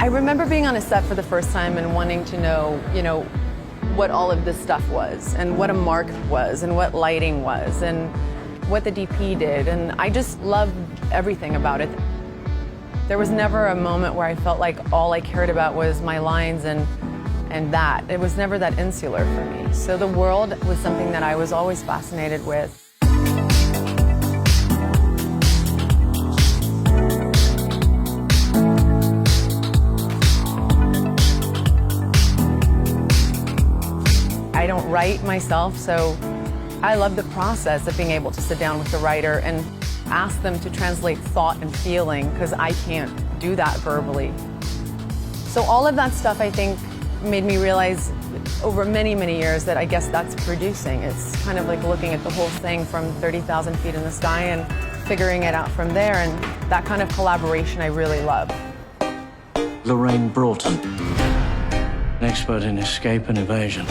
I remember being on a set for the first time and wanting to know, what all of this stuff was, and what a mark was, and what lighting was, and what the DP did, and I just loved everything about it. There was never a moment where I felt like all I cared about was my lines and that. It was never that insular for me. So the world was something that I was always fascinated with. I don't write myself, so I love the process of being able to sit down with the writer and ask them to translate thought and feeling, because I can't do that verbally. So all of that stuff, I think, made me realize over many, many years that I guess that's producing. It's kind of like looking at the whole thing from 30,000 feet in the sky and figuring it out from there, and that kind of collaboration I really love. Lorraine Broughton, an expert in escape and evasion.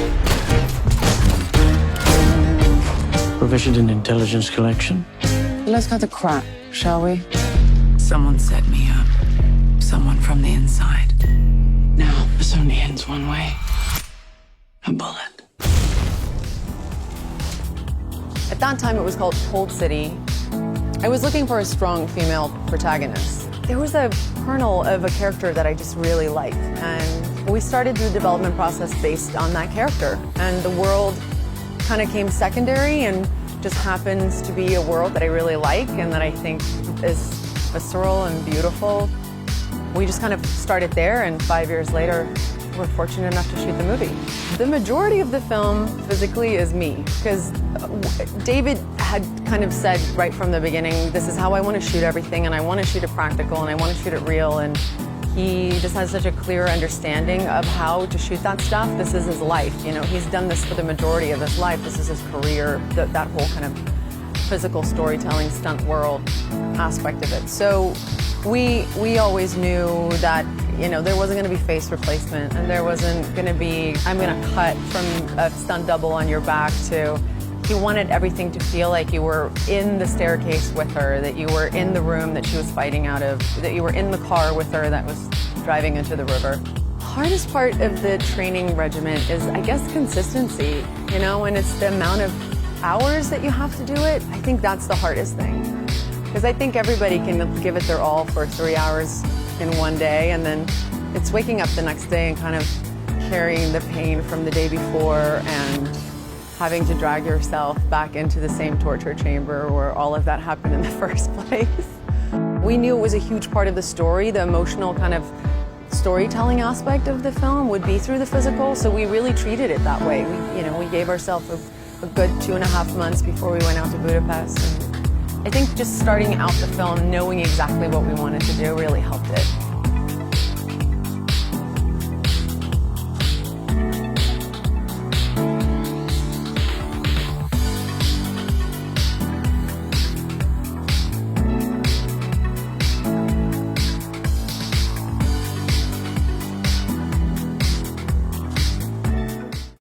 Proficient in intelligence collection. Let's cut the crap, shall we? Someone set me up. Someone from the inside. Now, this only ends one way. A bullet. At that time, it was called Cold City. I was looking for a strong female protagonist. There was a kernel of a character that I just really liked, and we started the development process based on that character. And the world kind of came secondary and just happens to be a world that I really like and that I think is visceral and beautiful. We just kind of started there, and 5 years later, we're fortunate enough to shoot the movie. The majority of the film physically is me, because David had kind of said right from the beginning, this is how I want to shoot everything, and I want to shoot it practical, and I want to shoot it real, and he just has such a clear understanding of how to shoot that stuff. This is his life, he's done this for the majority of his life. This is his career, that whole kind of physical storytelling, stunt world aspect of it. So we always knew that there wasn't going to be face replacement, and there wasn't going to be, I'm going to cut from a stunt double on your back to, he wanted everything to feel like you were in the staircase with her, that you were in the room that she was fighting out of, that you were in the car with her that was driving into the river. Hardest part of the training regimen is, I guess, consistency, and it's the amount of hours that you have to do it. I think that's the hardest thing. Because I think everybody can give it their all for 3 hours in one day, and then it's waking up the next day and kind of carrying the pain from the day before and having to drag yourself back into the same torture chamber where all of that happened in the first place. We knew it was a huge part of the story. The emotional kind of storytelling aspect of the film would be through the physical, so we really treated it that way. We gave ourselves a good 2.5 months before we went out to Budapest. And I think just starting out the film, knowing exactly what we wanted to do really helped it.